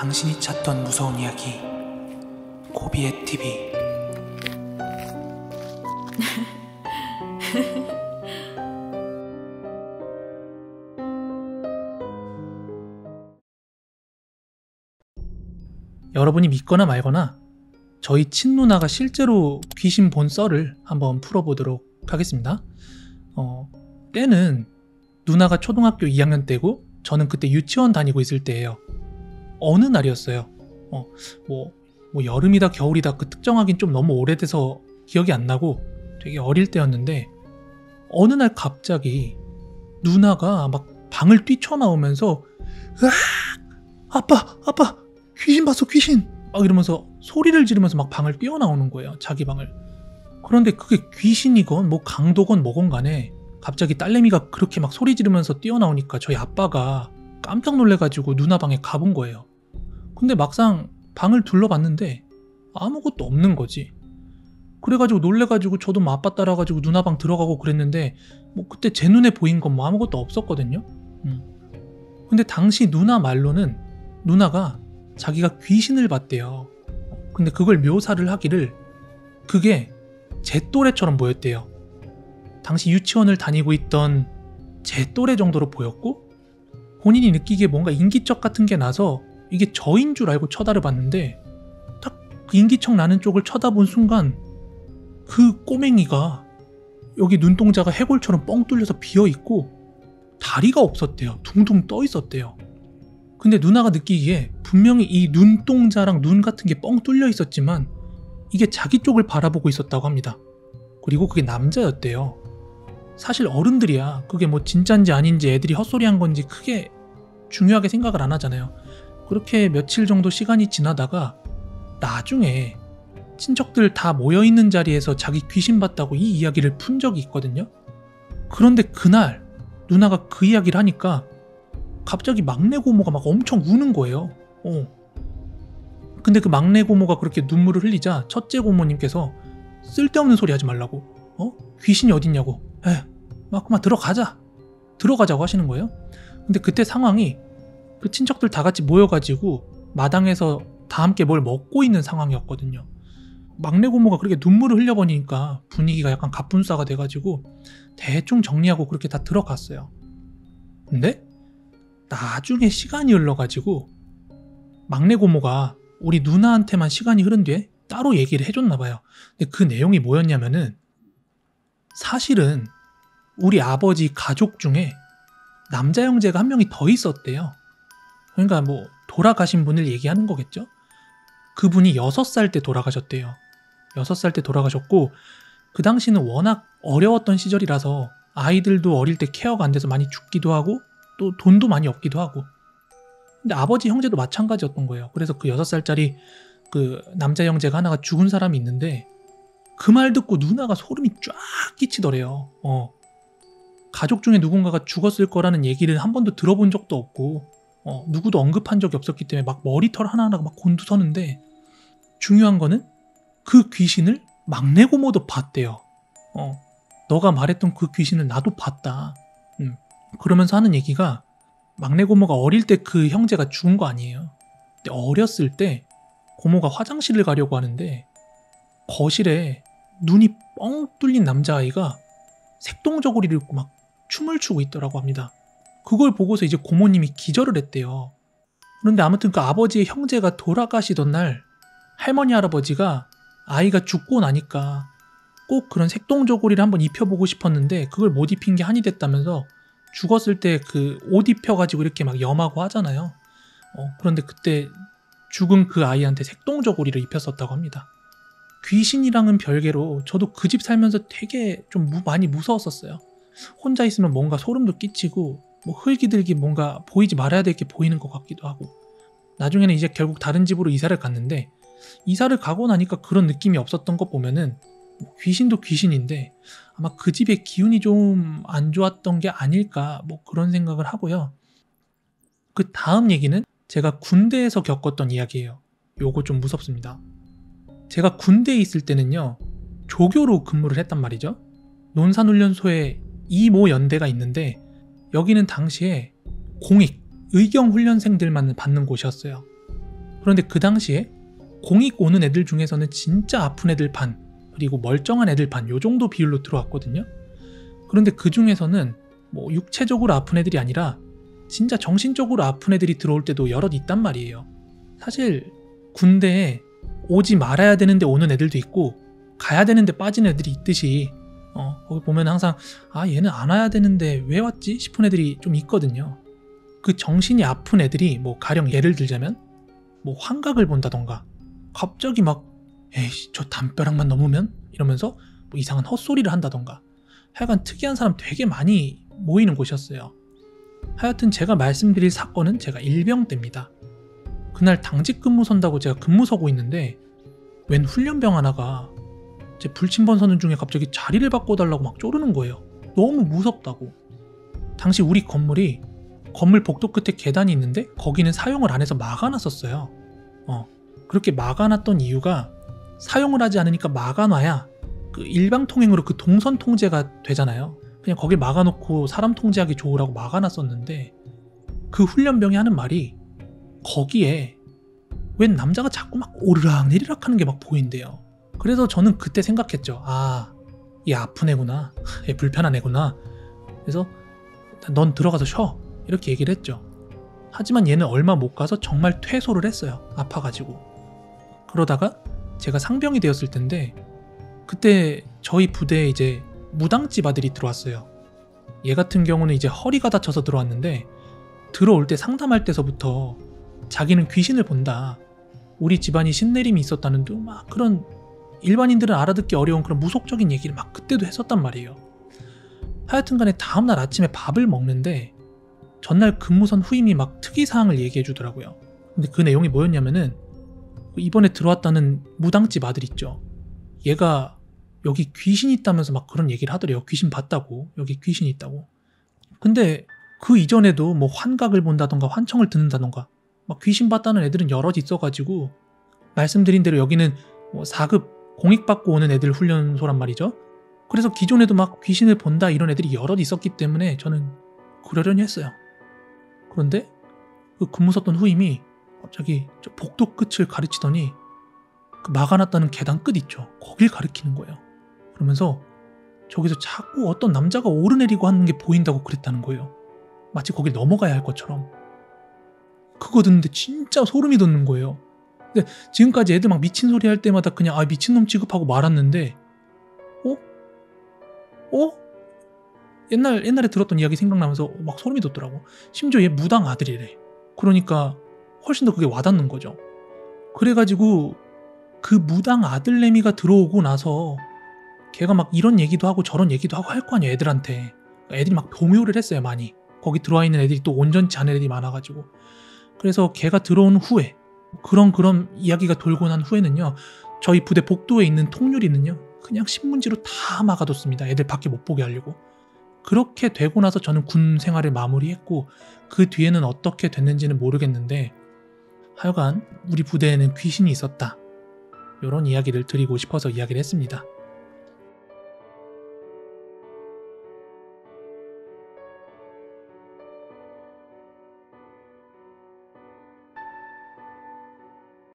당신이 찾던 무서운 이야기 고비의 TV. 여러분이 믿거나 말거나 저희 친누나가 실제로 귀신 본 썰을 한번 풀어보도록 하겠습니다. 때는 누나가 초등학교 2학년 때고 저는 그때 유치원 다니고 있을 때예요. 어느 날이었어요. 뭐 여름이다 겨울이다 그 특정하긴 좀 너무 오래돼서 기억이 안 나고 되게 어릴 때였는데, 어느 날 갑자기 누나가 막 방을 뛰쳐나오면서 으악! 아빠 귀신 봤어 귀신! 막 이러면서 소리를 지르면서 막 방을 뛰어나오는 거예요, 자기 방을. 그런데 그게 귀신이건 뭐 강도건 뭐건 간에 갑자기 딸내미가 그렇게 막 소리 지르면서 뛰어나오니까 저희 아빠가 깜짝 놀래가지고 누나 방에 가본 거예요. 근데 막상 방을 둘러봤는데 아무것도 없는 거지. 그래가지고 놀래가지고 저도 뭐 아빠 따라가지고 누나 방 들어가고 그랬는데 뭐 그때 제 눈에 보인 건 뭐 아무것도 없었거든요. 근데 당시 누나 말로는 누나가 자기가 귀신을 봤대요. 근데 그걸 묘사를 하기를 그게 제 또래처럼 보였대요. 당시 유치원을 다니고 있던 제 또래 정도로 보였고, 본인이 느끼기에 뭔가 인기척 같은 게 나서 이게 저인 줄 알고 쳐다를 봤는데 딱 그 인기척 나는 쪽을 쳐다본 순간 그 꼬맹이가 여기 눈동자가 해골처럼 뻥 뚫려서 비어있고 다리가 없었대요. 둥둥 떠 있었대요. 근데 누나가 느끼기에 분명히 이 눈동자랑 눈 같은 게 뻥 뚫려 있었지만 이게 자기 쪽을 바라보고 있었다고 합니다. 그리고 그게 남자였대요. 사실 어른들이야 그게 뭐 진짠지 아닌지 애들이 헛소리한 건지 크게 중요하게 생각을 안 하잖아요. 그렇게 며칠 정도 시간이 지나다가 나중에 친척들 다 모여있는 자리에서 자기 귀신 봤다고 이 이야기를 푼 적이 있거든요. 그런데 그날 누나가 그 이야기를 하니까 갑자기 막내 고모가 막 엄청 우는 거예요. 근데 그 막내 고모가 그렇게 눈물을 흘리자 첫째 고모님께서 쓸데없는 소리 하지 말라고, 귀신이 어딨냐고, 막 그만 들어가자고 하시는 거예요. 근데 그때 상황이 그 친척들 다 같이 모여가지고 마당에서 다 함께 뭘 먹고 있는 상황이었거든요. 막내 고모가 그렇게 눈물을 흘려버리니까 분위기가 약간 갑분싸가 돼가지고 대충 정리하고 그렇게 다 들어갔어요. 근데 나중에 시간이 흘러가지고 막내 고모가 우리 누나한테만 시간이 흐른 뒤에 따로 얘기를 해줬나봐요. 근데 그 내용이 뭐였냐면은, 사실은 우리 아버지 가족 중에 남자 형제가 한 명이 더 있었대요. 그러니까 뭐 돌아가신 분을 얘기하는 거겠죠? 그분이 6살 때 돌아가셨대요. 6살 때 돌아가셨고, 그 당시는 워낙 어려웠던 시절이라서 아이들도 어릴 때 케어가 안 돼서 많이 죽기도 하고 또 돈도 많이 없기도 하고. 근데 아버지 형제도 마찬가지였던 거예요. 그래서 그 6살짜리 그 남자 형제가 하나가 죽은 사람이 있는데 그 말 듣고 누나가 소름이 쫙 끼치더래요. 가족 중에 누군가가 죽었을 거라는 얘기를 한 번도 들어본 적도 없고 누구도 언급한 적이 없었기 때문에 막 머리털 하나하나가 막 곤두서는데, 중요한 거는 그 귀신을 막내 고모도 봤대요. 너가 말했던 그 귀신을 나도 봤다. 그러면서 하는 얘기가, 막내 고모가 어릴 때 그 형제가 죽은 거 아니에요. 근데 어렸을 때 고모가 화장실을 가려고 하는데 거실에 눈이 뻥 뚫린 남자아이가 색동저고리를 입고 막 춤을 추고 있더라고 합니다. 그걸 보고서 이제 고모님이 기절을 했대요. 그런데 아무튼 그 아버지의 형제가 돌아가시던 날 할머니 할아버지가 아이가 죽고 나니까 꼭 그런 색동저고리를 한번 입혀보고 싶었는데 그걸 못 입힌 게 한이 됐다면서 죽었을 때 그 옷 입혀가지고 이렇게 막 염하고 하잖아요. 그런데 그때 죽은 그 아이한테 색동저고리를 입혔었다고 합니다. 귀신이랑은 별개로 저도 그 집 살면서 되게 좀 많이 무서웠었어요. 혼자 있으면 뭔가 소름도 끼치고 뭐 흘기들기 뭔가 보이지 말아야 될 게 보이는 것 같기도 하고. 나중에는 이제 결국 다른 집으로 이사를 갔는데, 이사를 가고 나니까 그런 느낌이 없었던 거 보면은 귀신도 귀신인데 아마 그 집의 기운이 좀 안 좋았던 게 아닐까, 뭐 그런 생각을 하고요. 그 다음 얘기는 제가 군대에서 겪었던 이야기예요. 요거 좀 무섭습니다. 제가 군대에 있을 때는요, 조교로 근무를 했단 말이죠. 논산훈련소에 2모 연대가 있는데 여기는 당시에 공익, 의경훈련생들만 받는 곳이었어요. 그런데 그 당시에 공익 오는 애들 중에서는 진짜 아픈 애들 반, 그리고 멀쩡한 애들 반, 요 정도 비율로 들어왔거든요. 그런데 그 중에서는 뭐 육체적으로 아픈 애들이 아니라 진짜 정신적으로 아픈 애들이 들어올 때도 여럿 있단 말이에요. 사실 군대에 오지 말아야 되는데 오는 애들도 있고 가야 되는데 빠진 애들이 있듯이 거기 보면 항상 얘는 안 와야 되는데 왜 왔지 싶은 애들이 좀 있거든요. 그 정신이 아픈 애들이 뭐 가령 예를 들자면 뭐 환각을 본다던가 갑자기 막 에이씨 저 담벼락만 넘으면 이러면서 뭐 이상한 헛소리를 한다던가 하여간 특이한 사람 되게 많이 모이는 곳이었어요. 하여튼 제가 말씀드릴 사건은 제가 일병 때입니다. 그날 당직 근무 선다고 제가 근무 서고 있는데 웬 훈련병 하나가 제 불침번 서는 중에 갑자기 자리를 바꿔달라고 막 쪼르는 거예요. 너무 무섭다고. 당시 우리 건물이 건물 복도 끝에 계단이 있는데 거기는 사용을 안 해서 막아놨었어요. 그렇게 막아놨던 이유가 사용을 하지 않으니까 막아놔야 그 일방통행으로 그 동선 통제가 되잖아요. 그냥 거길 막아놓고 사람 통제하기 좋으라고 막아놨었는데 그 훈련병이 하는 말이 거기에 웬 남자가 자꾸 막 오르락 내리락 하는 게 막 보인대요. 그래서 저는 그때 생각했죠. 얘 아픈 애구나. 얘 불편한 애구나. 그래서 넌 들어가서 쉬어. 이렇게 얘기를 했죠. 하지만 얘는 얼마 못 가서 정말 퇴소를 했어요. 아파가지고. 그러다가 제가 상병이 되었을 텐데 그때 저희 부대에 이제 무당집 아들이 들어왔어요. 얘 같은 경우는 이제 허리가 다쳐서 들어왔는데 들어올 때 상담할 때서부터 자기는 귀신을 본다. 우리 집안이 신내림이 있었다는 등 막 그런 일반인들은 알아듣기 어려운 그런 무속적인 얘기를 막 그때도 했었단 말이에요. 하여튼간에 다음날 아침에 밥을 먹는데 전날 근무선 후임이 막 특이사항을 얘기해 주더라고요. 근데 그 내용이 뭐였냐면은 이번에 들어왔다는 무당집 아들 있죠. 얘가 여기 귀신이 있다면서 막 그런 얘기를 하더래요. 귀신 봤다고. 여기 귀신이 있다고. 근데 그 이전에도 뭐 환각을 본다던가 환청을 듣는다던가 막 귀신 봤다는 애들은 여럿 있어가지고 말씀드린 대로 여기는 뭐 4급 공익받고 오는 애들 훈련소란 말이죠. 그래서 기존에도 막 귀신을 본다 이런 애들이 여럿 있었기 때문에 저는 그러려니 했어요. 그런데 그 근무 섰던 후임이 갑자기 저 복도 끝을 가르치더니 그 막아놨다는 계단 끝 있죠. 거길 가리키는 거예요. 그러면서 저기서 자꾸 어떤 남자가 오르내리고 하는 게 보인다고 그랬다는 거예요. 마치 거길 넘어가야 할 것처럼. 그거 듣는데 진짜 소름이 돋는 거예요. 근데 지금까지 애들 막 미친 소리 할 때마다 그냥 미친놈 취급하고 말았는데 옛날에 들었던 이야기 생각나면서 막 소름이 돋더라고. 심지어 얘 무당 아들이래. 그러니까 훨씬 더 그게 와닿는 거죠. 그래가지고 그 무당 아들내미가 들어오고 나서 걔가 막 이런 얘기도 하고 저런 얘기도 하고 할 거 아니야 애들한테. 애들이 막 동요를 했어요 많이. 거기 들어와 있는 애들이 또 온전치 않은 애들이 많아가지고. 그래서 걔가 들어온 후에 그런 이야기가 돌고 난 후에는요 저희 부대 복도에 있는 통유리는요 그냥 신문지로 다 막아뒀습니다. 애들 밖에 못 보게 하려고. 그렇게 되고 나서 저는 군 생활을 마무리했고 그 뒤에는 어떻게 됐는지는 모르겠는데 하여간 우리 부대에는 귀신이 있었다. 이런 이야기를 드리고 싶어서 이야기를 했습니다.